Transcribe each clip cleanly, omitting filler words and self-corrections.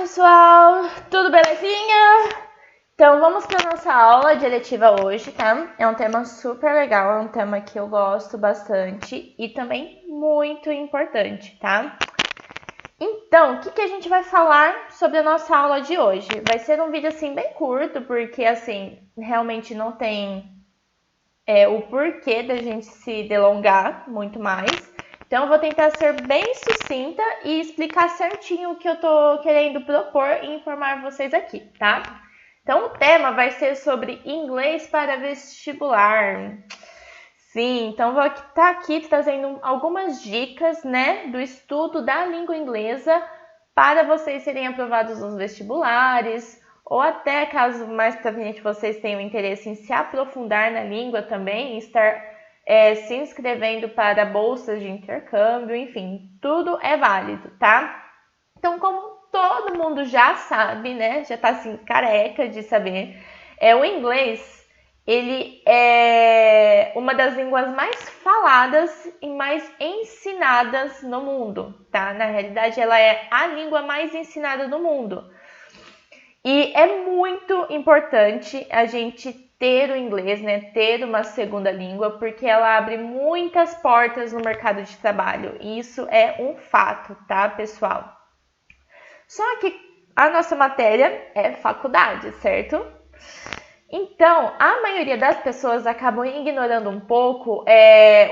pessoal, tudo belezinha? Então vamos para nossa aula de eletiva hoje, tá? É um tema super legal, é um tema que eu gosto bastante e também muito importante, tá? Então, o que a gente vai falar sobre a nossa aula de hoje? Vai ser um vídeo assim bem curto, porque assim, realmente não tem o porquê da gente se delongar muito mais. Então, eu vou tentar ser bem sucinta e explicar certinho o que eu tô querendo propor e informar vocês aqui, tá? Então, o tema vai ser sobre inglês para vestibular. Sim, então vou estar aqui trazendo algumas dicas, né, do estudo da língua inglesa para vocês serem aprovados nos vestibulares, ou até caso mais pra frente vocês tenham interesse em se aprofundar na língua também, estar se inscrevendo para bolsas de intercâmbio, enfim, tudo é válido, tá? Então, como todo mundo já sabe, né, já tá assim careca de saber, o inglês, ele é uma das línguas mais faladas e mais ensinadas no mundo, tá? Na realidade, ela é a língua mais ensinada do mundo. E é muito importante a gente ter o inglês, né? Ter uma segunda língua, porque ela abre muitas portas no mercado de trabalho. E isso é um fato, tá, pessoal? Só que a nossa matéria é faculdade, certo? Então, a maioria das pessoas acabam ignorando um pouco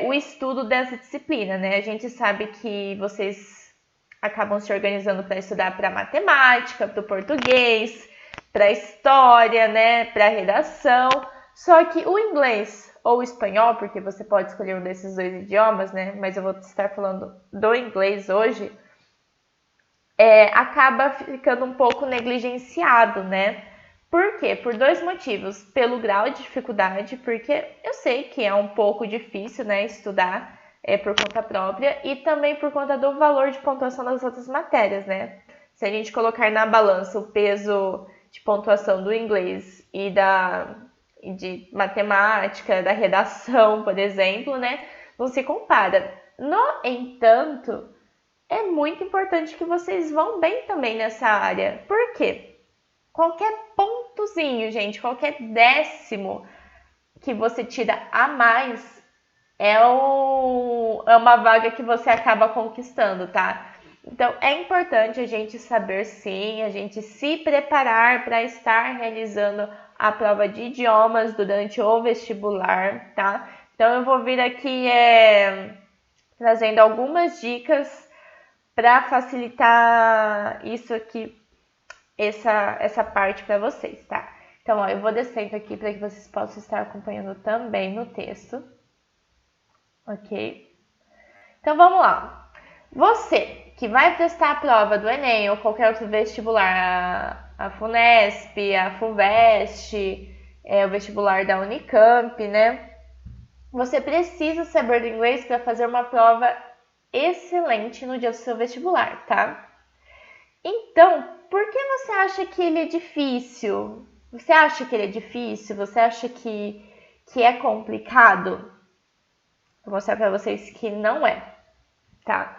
o estudo dessa disciplina, né? A gente sabe que vocês acabam se organizando para estudar para matemática, para o português, para história, né? Para redação. Só que o inglês ou o espanhol, porque você pode escolher um desses dois idiomas, né? Mas eu vou estar falando do inglês hoje, acaba ficando um pouco negligenciado, né? Por quê? Por dois motivos. Pelo grau de dificuldade, porque eu sei que é um pouco difícil, né, estudar por conta própria, e também por conta do valor de pontuação das outras matérias, né? Se a gente colocar na balança o peso de pontuação do inglês e de matemática, da redação, por exemplo, né, não se compara. No entanto, é muito importante que vocês vão bem também nessa área. Por quê? Qualquer pontozinho, gente, qualquer décimo que você tira a mais é uma vaga que você acaba conquistando, tá? Então, é importante a gente saber sim, a gente se preparar para estar realizando a prova de idiomas durante o vestibular, tá? Então, eu vou vir aqui trazendo algumas dicas para facilitar isso aqui, essa parte para vocês, tá? Então, ó, eu vou descendo aqui para que vocês possam estar acompanhando também no texto, ok? Então, vamos lá. Você que vai prestar a prova do Enem ou qualquer outro vestibular, a FUNESP, a FUVEST, o vestibular da Unicamp, né? Você precisa saber do inglês para fazer uma prova excelente no dia do seu vestibular, tá? Então, por que você acha que ele é difícil? Você acha que ele é difícil? Você acha que é complicado? Vou mostrar para vocês que não é, tá?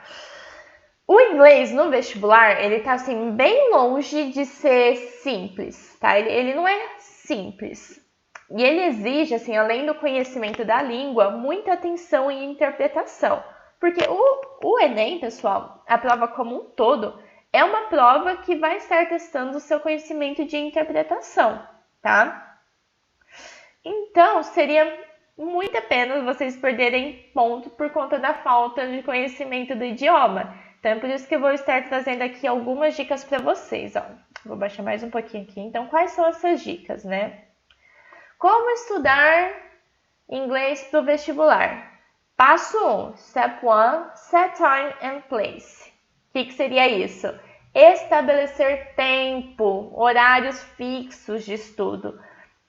O inglês no vestibular, ele tá assim bem longe de ser simples, tá? Ele não é simples. E ele exige, assim, além do conhecimento da língua, muita atenção e interpretação. Porque o Enem, pessoal, a prova como um todo, é uma prova que vai estar testando o seu conhecimento de interpretação, tá? Então, seria muita pena vocês perderem ponto por conta da falta de conhecimento do idioma. Então, é por isso que eu vou estar trazendo aqui algumas dicas para vocês, ó. Vou baixar mais um pouquinho aqui. Então, quais são essas dicas, né? Como estudar inglês para o vestibular? Passo 1, Step 1, Set Time and Place. O que seria isso? Estabelecer tempo, horários fixos de estudo.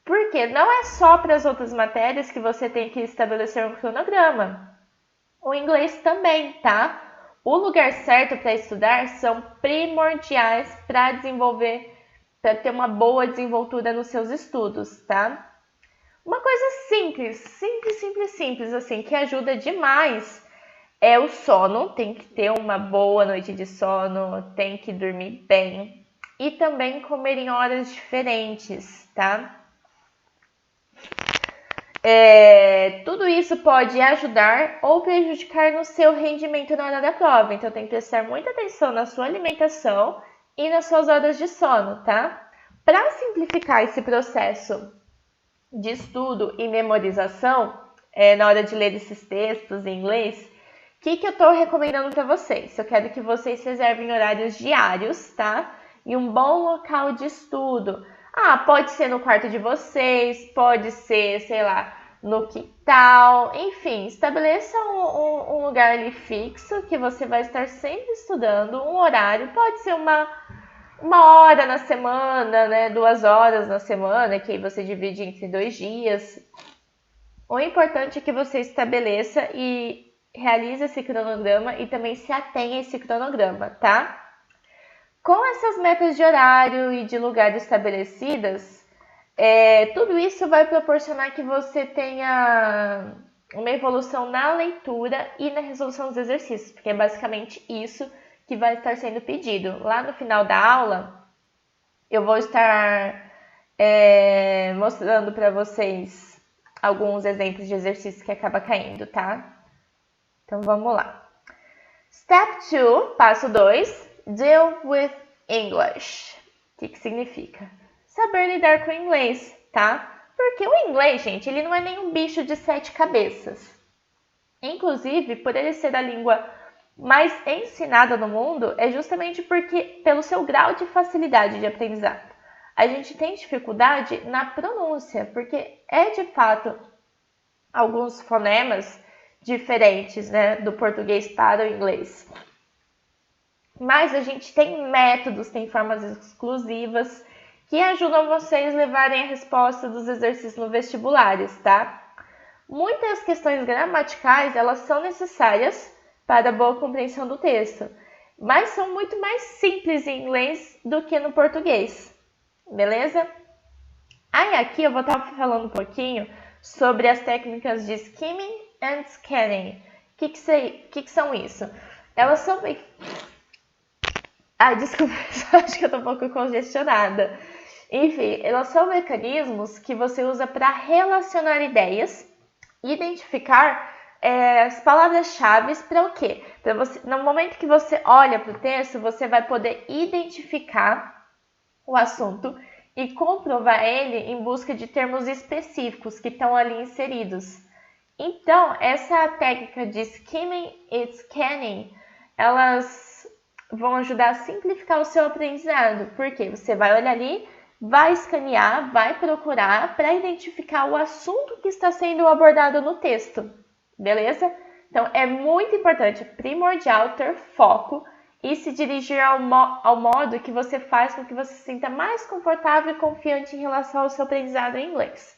Porque não é só para as outras matérias que você tem que estabelecer um cronograma. O inglês também, tá? O lugar certo para estudar são primordiais para ter uma boa desenvoltura nos seus estudos, tá? Uma coisa simples, assim, que ajuda demais é o sono. Tem que ter uma boa noite de sono, tem que dormir bem. e também comer em horas diferentes, tá? Tudo isso pode ajudar ou prejudicar no seu rendimento na hora da prova. Então, tem que prestar muita atenção na sua alimentação e nas suas horas de sono, tá? Para simplificar esse processo de estudo e memorização, na hora de ler esses textos em inglês, o que eu estou recomendando para vocês? Eu quero que vocês reservem horários diários, tá? E um bom local de estudo. Pode ser no quarto de vocês, pode ser, sei lá, no quintal, enfim, estabeleça um lugar ali fixo que você vai estar sempre estudando, um horário, pode ser uma hora na semana, né? 2 horas na semana, que aí você divide entre 2 dias. O importante é que você estabeleça e realize esse cronograma e também se atenha a esse cronograma, tá? Com essas metas de horário e de lugar estabelecidas, tudo isso vai proporcionar que você tenha uma evolução na leitura e na resolução dos exercícios, porque é basicamente isso que vai estar sendo pedido. Lá no final da aula, eu vou estar mostrando para vocês alguns exemplos de exercícios que acaba caindo, tá? Então, vamos lá. Step 2, passo 2, deal with English. O que significa? Saber lidar com o inglês, tá? Porque o inglês, gente, ele não é nenhum bicho de 7 cabeças. Inclusive, por ele ser a língua mais ensinada no mundo, é justamente pelo seu grau de facilidade de aprendizado. A gente tem dificuldade na pronúncia, porque de fato alguns fonemas diferentes, né, do português para o inglês. Mas a gente tem métodos, tem formas exclusivas que ajudam vocês a levarem a resposta dos exercícios no vestibulares, tá? Muitas questões gramaticais, elas são necessárias para a boa compreensão do texto, mas são muito mais simples em inglês do que no português, beleza? Aí aqui eu vou estar falando um pouquinho sobre as técnicas de skimming and scanning. O que são isso? Elas são... desculpa, acho que eu tô um pouco congestionada. Enfim, elas são mecanismos que você usa para relacionar ideias, identificar as palavras-chave para o quê? No momento que você olha para o texto, você vai poder identificar o assunto e comprovar ele em busca de termos específicos que estão ali inseridos. Então, essa técnica de skimming e scanning, elas vão ajudar a simplificar o seu aprendizado, porque você vai olhar ali, vai escanear, vai procurar para identificar o assunto que está sendo abordado no texto, beleza? Então, é muito importante, primordial ter foco e se dirigir ao modo que você faz com que você se sinta mais confortável e confiante em relação ao seu aprendizado em inglês.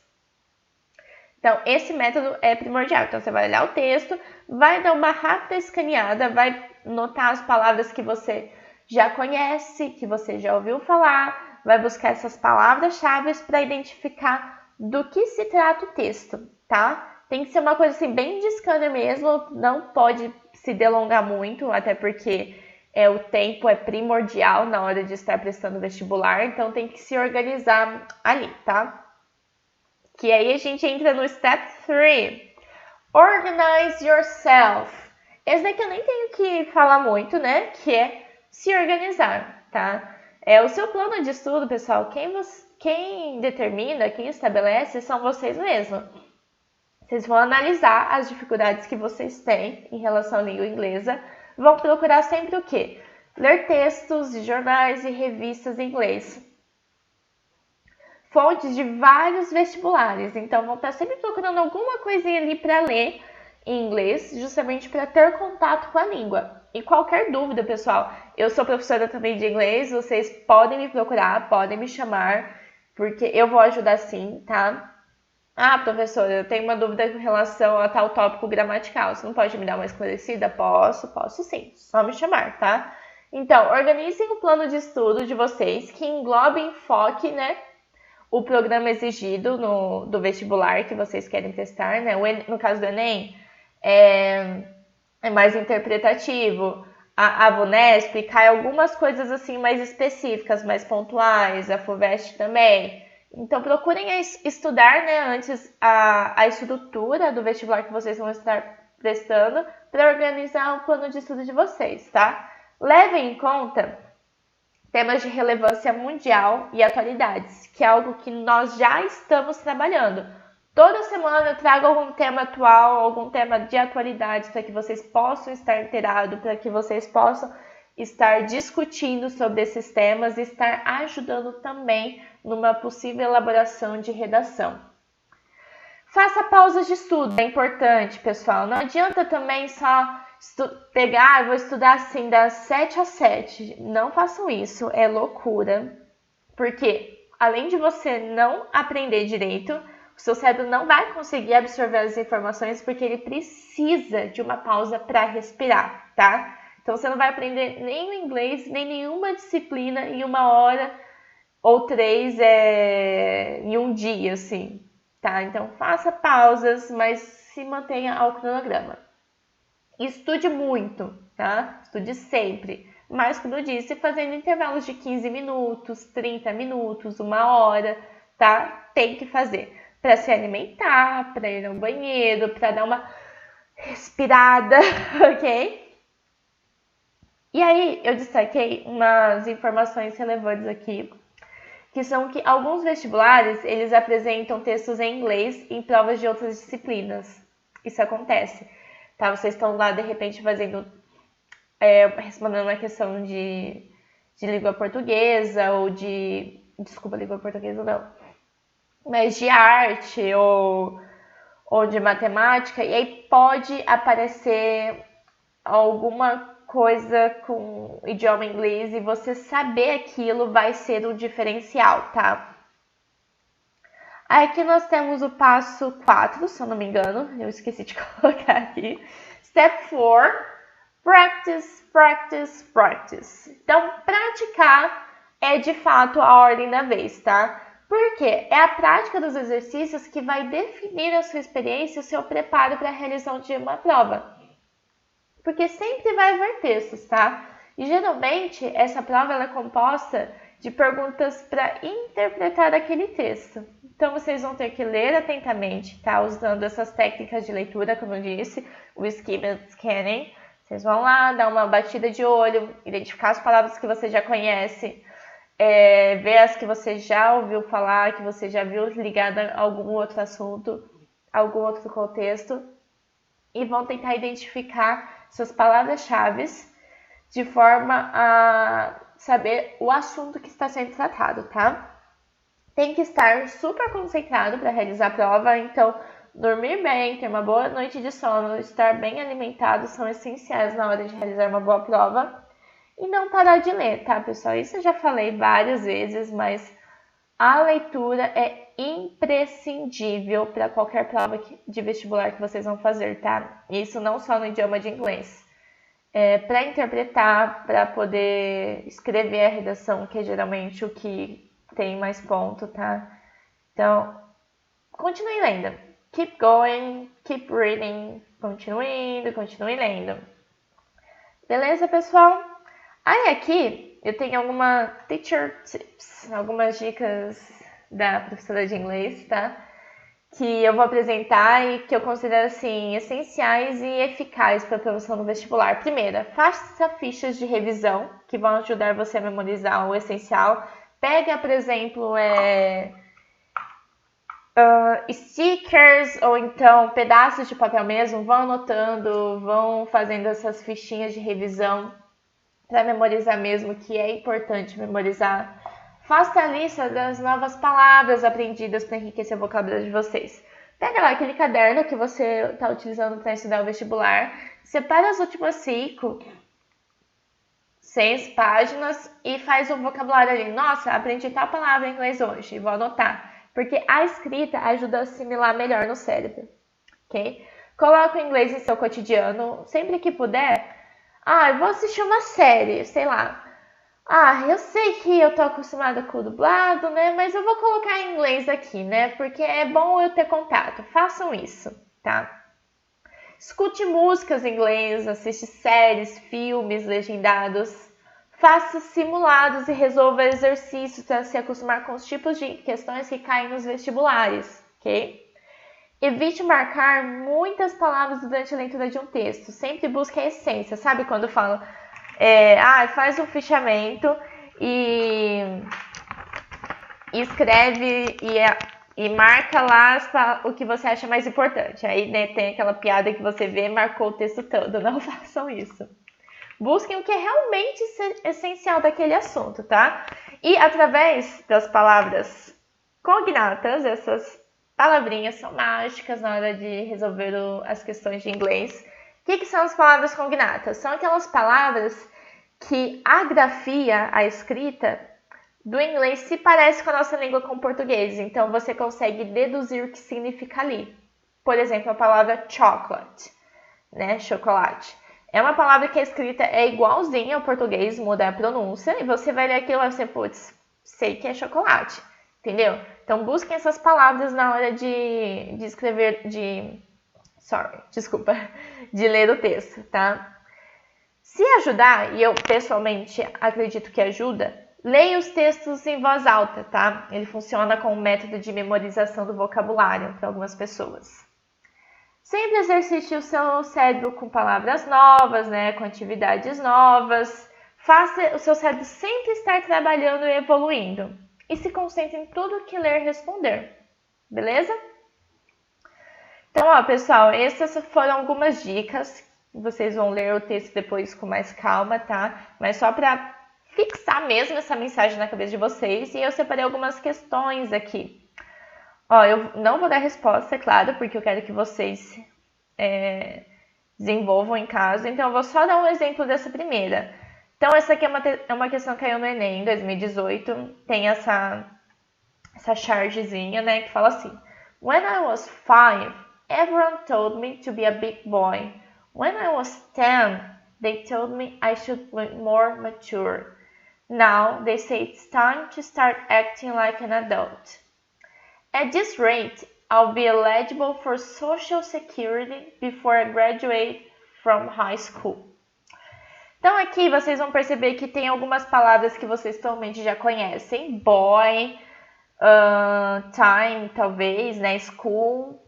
Então, esse método é primordial. Então, você vai olhar o texto, vai dar uma rápida escaneada, vai notar as palavras que você já conhece, que você já ouviu falar, vai buscar essas palavras-chave para identificar do que se trata o texto, tá? Tem que ser uma coisa assim, bem de scanner mesmo, não pode se delongar muito, até porque o tempo é primordial na hora de estar prestando vestibular, então tem que se organizar ali, tá? Que aí a gente entra no step 3. Organize yourself. Esse daqui eu nem tenho que falar muito, né? Que é se organizar, tá? O seu plano de estudo, pessoal, quem determina, quem estabelece são vocês mesmos. Vocês vão analisar as dificuldades que vocês têm em relação à língua inglesa. Vão procurar sempre o quê? Ler textos de jornais e revistas em inglês. Fontes de vários vestibulares. Então, vão estar sempre procurando alguma coisinha ali para ler em inglês, justamente para ter contato com a língua. E qualquer dúvida, pessoal, eu sou professora também de inglês, vocês podem me procurar, podem me chamar, porque eu vou ajudar sim, tá? Professora, eu tenho uma dúvida com relação a tal tópico gramatical. Você não pode me dar uma esclarecida? Posso sim. Só me chamar, tá? Então, organizem o plano de estudo de vocês, que englobe e enfoque, né, o programa exigido do vestibular que vocês querem prestar, né? No caso do Enem, é mais interpretativo. a Vunesp, cai algumas coisas assim mais específicas, mais pontuais, a FUVEST também. Então procurem estudar, né, antes a estrutura do vestibular que vocês vão estar prestando para organizar o plano de estudo de vocês, tá? Levem em conta temas de relevância mundial e atualidades, que é algo que nós já estamos trabalhando. Toda semana eu trago algum tema atual, algum tema de atualidade para que vocês possam estar inteirados, para que vocês possam estar discutindo sobre esses temas e estar ajudando também numa possível elaboração de redação. Faça pausas de estudo, é importante, pessoal. Não adianta também só pegar, vou estudar assim das 7 às 7. Não façam isso, é loucura. Porque além de você não aprender direito, o seu cérebro não vai conseguir absorver as informações porque ele precisa de uma pausa para respirar, tá? Então você não vai aprender nem o inglês, nem nenhuma disciplina em 1 hora ou 3 em um dia, assim, tá? Então faça pausas, mas se mantenha ao cronograma. Estude muito, tá? Estude sempre. Mas, como eu disse, fazendo intervalos de 15 minutos, 30 minutos, 1 hora, tá? Tem que fazer. Para se alimentar, para ir ao banheiro, para dar uma respirada, ok? E aí, eu destaquei umas informações relevantes aqui, que são que alguns vestibulares, eles apresentam textos em inglês em provas de outras disciplinas. Isso acontece, tá? Vocês estão lá, de repente, respondendo uma questão de língua portuguesa ou desculpa, língua portuguesa não, mas de arte ou de matemática, e aí pode aparecer alguma coisa com idioma inglês e você saber aquilo vai ser um diferencial, tá? Aqui nós temos o passo 4, se eu não me engano, eu esqueci de colocar aqui. Step 4, practice, practice, practice. Então, praticar é de fato a ordem da vez, tá? Por quê? É a prática dos exercícios que vai definir a sua experiência e o seu preparo para a realização de uma prova. Porque sempre vai haver textos, tá? E geralmente essa prova ela é composta de perguntas para interpretar aquele texto. Então vocês vão ter que ler atentamente, tá? Usando essas técnicas de leitura, como eu disse, o schema scanning. Vocês vão lá, dar uma batida de olho, identificar as palavras que você já conhece, ver as que você já ouviu falar, que você já viu ligada a algum outro assunto, algum outro contexto, e vão tentar identificar suas palavras-chave de forma a saber o assunto que está sendo tratado, tá? Tem que estar super concentrado para realizar a prova, então dormir bem, ter uma boa noite de sono, estar bem alimentado são essenciais na hora de realizar uma boa prova. E não parar de ler, tá, pessoal? Isso eu já falei várias vezes, mas a leitura é imprescindível para qualquer prova de vestibular que vocês vão fazer, tá? Isso não só no idioma de inglês. Para interpretar, para poder escrever a redação, que é geralmente o que tem mais ponto, tá? Então, continue lendo. Keep going, keep reading. Continue indo, continue lendo. Beleza, pessoal? Aí aqui eu tenho algumas teacher tips, algumas dicas da professora de inglês, tá? Que eu vou apresentar e que eu considero assim essenciais e eficazes para a aprovação no vestibular. Primeira, faça fichas de revisão que vão ajudar você a memorizar o essencial. Pega, por exemplo, stickers ou então pedaços de papel mesmo, vão anotando, vão fazendo essas fichinhas de revisão para memorizar mesmo, que é importante memorizar. Faça a lista das novas palavras aprendidas para enriquecer o vocabulário de vocês. Pega lá aquele caderno que você está utilizando para estudar o vestibular, separa as últimas 5, 6 páginas e faz um vocabulário ali. Nossa, aprendi tal palavra em inglês hoje, vou anotar. Porque a escrita ajuda a assimilar melhor no cérebro, ok? Coloca o inglês em seu cotidiano, sempre que puder. Eu vou assistir uma série, sei lá. Eu sei que eu tô acostumada com o dublado, né? Mas eu vou colocar em inglês aqui, né? Porque é bom eu ter contato. Façam isso, tá? Escute músicas em inglês, assiste séries, filmes legendados. Faça simulados e resolva exercícios para se acostumar com os tipos de questões que caem nos vestibulares, ok? Evite marcar muitas palavras durante a leitura de um texto. Sempre busque a essência. Sabe quando falam, faz um fichamento e escreve e marca lá o que você acha mais importante. Aí, né, tem aquela piada que você vê e marcou o texto todo. Não façam isso. Busquem o que é realmente essencial daquele assunto, tá? E através das palavras cognatas, essas palavrinhas são mágicas na hora de resolver as questões de inglês. O que são as palavras cognatas? São aquelas palavras que a grafia, a escrita do inglês se parece com a nossa língua com o português. Então, você consegue deduzir o que significa ali. Por exemplo, a palavra chocolate, né? Chocolate. É uma palavra que a escrita é igualzinha ao português, muda a pronúncia, e você vai ler aquilo e você, putz, sei que é chocolate, entendeu? Então, busquem essas palavras na hora de escrever, de ler o texto, tá? Se ajudar, e eu pessoalmente acredito que ajuda, leia os textos em voz alta, tá? Ele funciona como um método de memorização do vocabulário para algumas pessoas. Sempre exercite o seu cérebro com palavras novas, né? Com atividades novas. Faça o seu cérebro sempre estar trabalhando e evoluindo. E se concentre em tudo que ler e responder. Beleza? Então, ó, pessoal, essas foram algumas dicas. Vocês vão ler o texto depois com mais calma, tá? Mas só para fixar mesmo essa mensagem na cabeça de vocês. E eu separei algumas questões aqui. Ó, eu não vou dar resposta, é claro, porque eu quero que vocês desenvolvam em casa. Então, eu vou só dar um exemplo dessa primeira. Então, essa aqui é uma questão que caiu no Enem em 2018. Tem essa chargezinha, né, que fala assim. When I was 5, everyone told me to be a big boy. When I was 10, they told me I should be more mature. Now, they say it's time to start acting like an adult. At this rate, I'll be eligible for Social Security before I graduate from high school. Então aqui vocês vão perceber que tem algumas palavras que vocês totalmente já conhecem. Boy, time, talvez, né? School.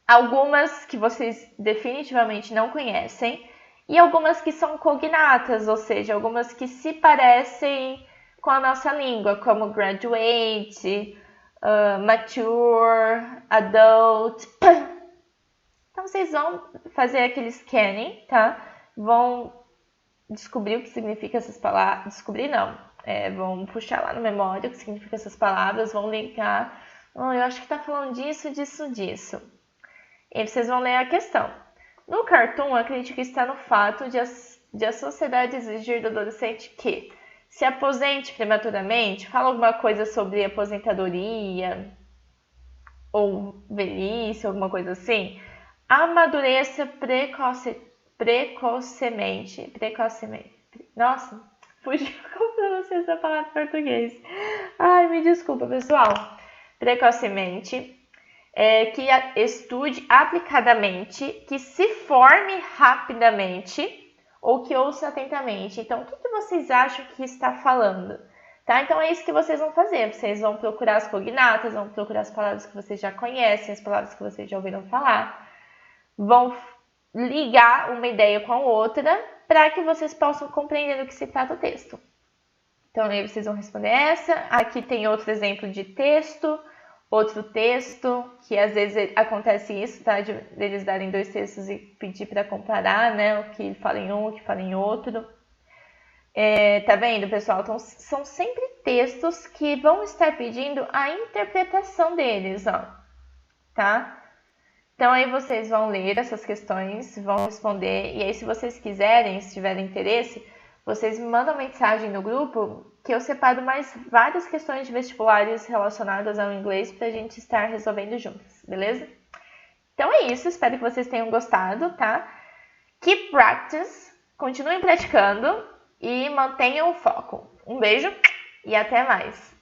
Algumas que vocês definitivamente não conhecem. E algumas que são cognatas, ou seja, algumas que se parecem com a nossa língua, como graduate, mature, adult. Então, vocês vão fazer aquele scanning, tá? Vão descobrir o que significa essas palavras. Descobrir não. Vão puxar lá no memória o que significa essas palavras, vão linkar. Eu acho que tá falando disso, disso, disso. E vocês vão ler a questão. No cartoon, a crítica está no fato de a sociedade exigir do adolescente que se aposente prematuramente, fala alguma coisa sobre aposentadoria ou velhice, alguma coisa assim, amadureça precocemente. Nossa, fugiu como pronunciar essa palavra em português. Ai, me desculpa, pessoal. Precocemente, que estude aplicadamente, que se forme rapidamente, ou que ouça atentamente. Então, o que vocês acham que está falando? Tá? Então, é isso que vocês vão fazer. Vocês vão procurar as cognatas, vão procurar as palavras que vocês já conhecem, as palavras que vocês já ouviram falar. Vão ligar uma ideia com a outra para que vocês possam compreender do que se trata o texto. Então, aí vocês vão responder essa. Aqui tem outro exemplo de texto. Outro texto, que às vezes acontece isso, tá? De eles darem dois textos e pedir para comparar, né? O que fala em um, o que fala em outro. Tá vendo, pessoal? Então, são sempre textos que vão estar pedindo a interpretação deles, ó. Tá? Então, aí vocês vão ler essas questões, vão responder. E aí, se vocês quiserem, se tiverem interesse, vocês me mandam mensagem no grupo que eu separo mais várias questões de vestibulares relacionadas ao inglês para a gente estar resolvendo juntos, beleza? Então é isso, espero que vocês tenham gostado, tá? Keep practice, continuem praticando e mantenham o foco. Um beijo e até mais!